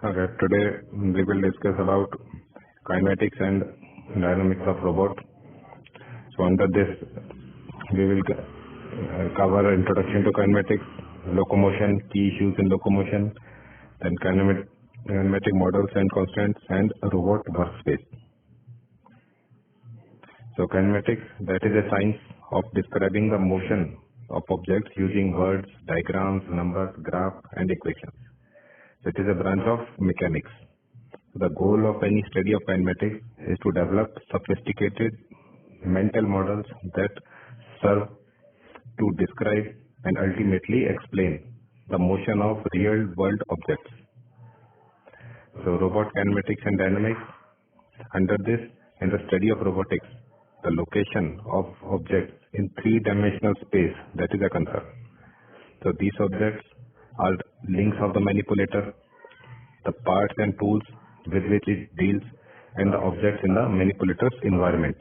Okay, today we will discuss about kinematics and dynamics of robot. So under this, we will cover introduction to kinematics, locomotion, key issues in locomotion, then kinematic models and constants, and robot workspace. So kinematics, that is a science of describing the motion of objects using words, diagrams, numbers, graphs, and equations. It is a branch of mechanics. The goal of any study of kinematics is to develop sophisticated mental models that serve to describe and ultimately explain the motion of real-world objects. So robot kinematics and dynamics. Under this, in the study of robotics, the location of objects in three-dimensional space, that is a concern. So these objects are links of the manipulator, the parts and tools with which it deals, and the objects in the manipulator's environment.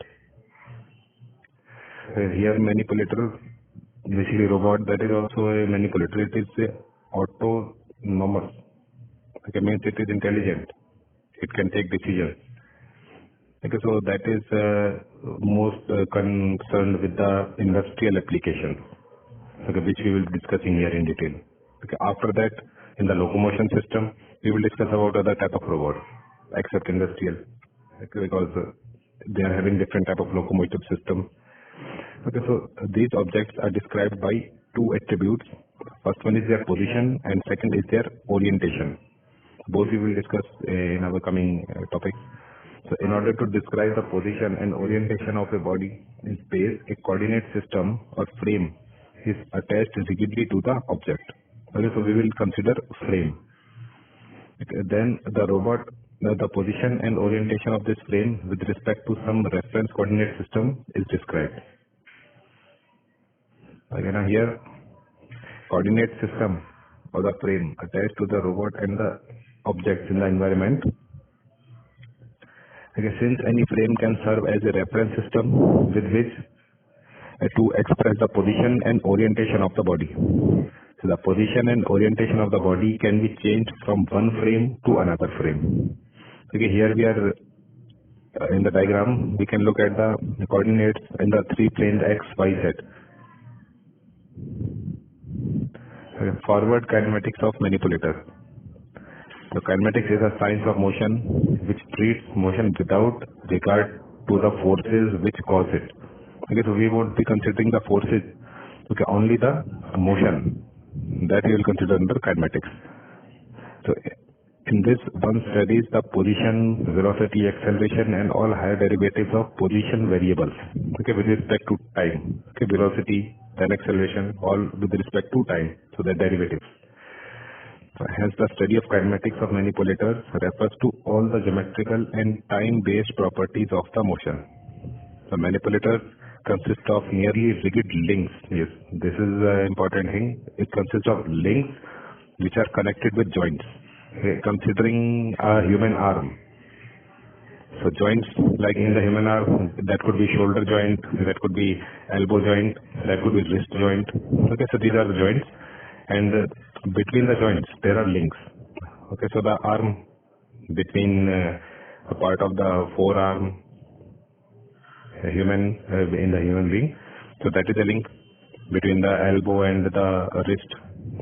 Here manipulator, basically robot, that is also a manipulator. It is autonomous. Okay, means it is intelligent. It can take decisions. Okay, so that is most concerned with the industrial applications, okay, which we will be discussing here in detail. Okay, after that, in the locomotion system, we will discuss about other type of robots, except industrial, okay, because they are having different type of locomotive system. Okay, so these objects are described by two attributes. First one is their position, and second is their orientation. Both we will discuss in our coming topics. So in order to describe the position and orientation of a body in space, a coordinate system or frame is attached rigidly to the object. Okay, so we will consider frame. Okay, then the robot, the position and orientation of this frame with respect to some reference coordinate system is described. Again, here coordinate system or the frame attached to the robot and the objects in the environment. Okay, since any frame can serve as a reference system with which to express the position and orientation of the body. So the position and orientation of the body can be changed from one frame to another frame. Okay, here we are in the diagram. We can look at the coordinates in the three planes X, Y, Z. Okay, forward kinematics of manipulator. So kinematics is a science of motion which treats motion without regard to the forces which cause it. Okay, so we won't be considering the forces, okay, only the motion that we will consider under kinematics. So in this, one studies the position, velocity, acceleration, and all higher derivatives of position variables, okay, with respect to time. Okay, velocity, then acceleration, all with respect to time, so the derivatives. Hence, the study of kinematics of manipulators refers to all the geometrical and time-based properties of the motion. The manipulators consist of nearly rigid links. Yes, this is an important thing. It consists of links which are connected with joints. Okay, considering a human arm. So joints like in the human arm, that could be shoulder joint, that could be elbow joint, that could be wrist joint. Okay, so these are the joints. And between the joints, there are links. Okay, so the arm between a part of the forearm, human in the human being, so that is a link. Between the elbow and the wrist,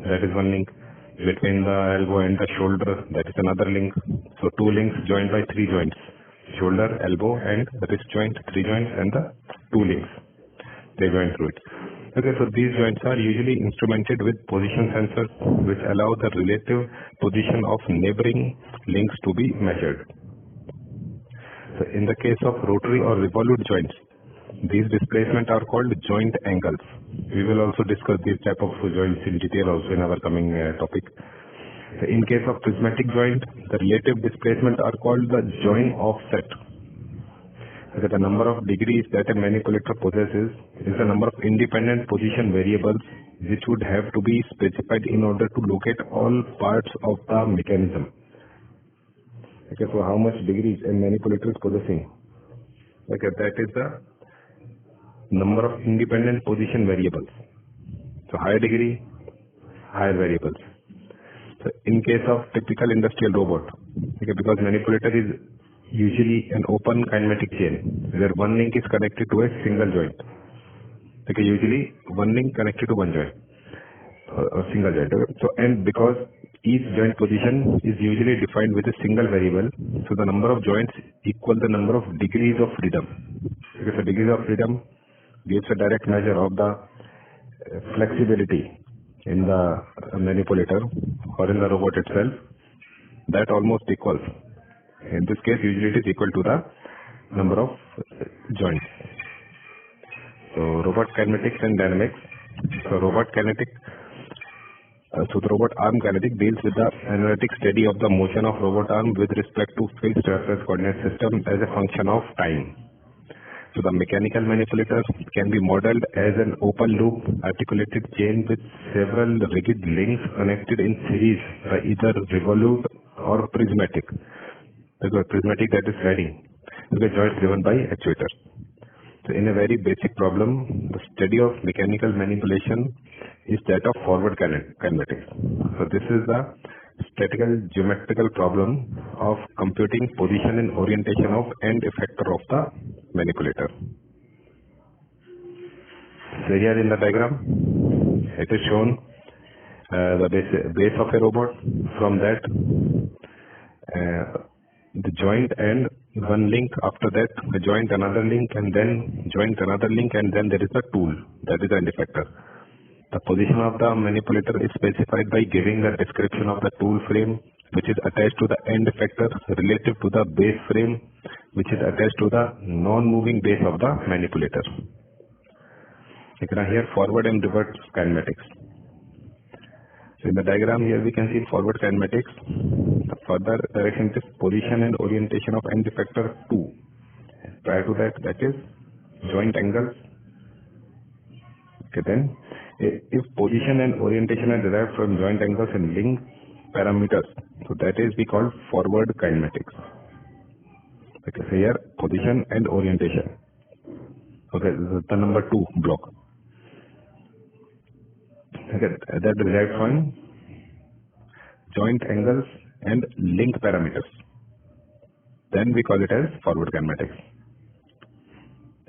that is one link. Between the elbow and the shoulder, that is another link. So two links joined by three joints: shoulder, elbow, and wrist joint, three joints, and the two links they join through it. Okay, so these joints are usually instrumented with position sensors which allow the relative position of neighboring links to be measured. So in the case of rotary or revolute joints, these displacements are called joint angles. We will also discuss these type of joints in detail also in our coming topic. So in case of prismatic joint, the relative displacements are called the joint offset. Okay, the number of degrees that a manipulator possesses is the number of independent position variables which would have to be specified in order to locate all parts of the mechanism. Okay, so how much degrees a manipulator is possessing? Okay, that is the number of independent position variables. So higher degree, higher variables. So in case of typical industrial robot, okay, because manipulator is usually an open kinematic chain where one link is connected to a single joint. Okay, usually one link connected to one joint or single joint. Okay? So and because each joint position is usually defined with a single variable, so the number of joints equal the number of degrees of freedom. Because the degrees of freedom gives a direct measure of the flexibility in the manipulator or in the robot itself. That almost equals. In this case, usually it is equal to the number of joints. So robot kinematics and dynamics. So the robot arm kinetic deals with the analytic study of the motion of robot arm with respect to fixed reference coordinate system as a function of time. So the mechanical manipulator can be modeled as an open loop articulated chain with several rigid links connected in series by either revolute or prismatic. Because prismatic, that is sliding, because joints driven by actuators. So in a very basic problem, the study of mechanical manipulation is that of forward kinematics. So this is the statical geometrical problem of computing position and orientation of end effector of the manipulator. So here in the diagram, it is shown the base of a robot. From that, the joint and one link, after that the joint another link, and then joint another link, and then there is a tool, that is the end effector. The position of the manipulator is specified by giving the description of the tool frame which is attached to the end effector relative to the base frame which is attached to the non-moving base of the manipulator. Okay, now here forward and reverse kinematics. So in the diagram here we can see forward kinematics. The further direction is position and orientation of end effector 2. Prior to that is joint angles. Okay, then if position and orientation are derived from joint angles and link parameters, so that is we call forward kinematics. Okay, so here position and orientation. Okay, this is the number 2 block. Okay, that derived from joint angles and link parameters. Then we call it as forward kinematics.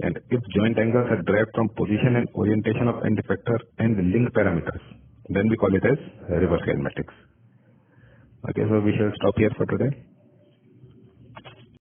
And if joint angles are derived from position and orientation of end effector and link parameters, then we call it as reverse kinematics. Okay, so we shall stop here for today.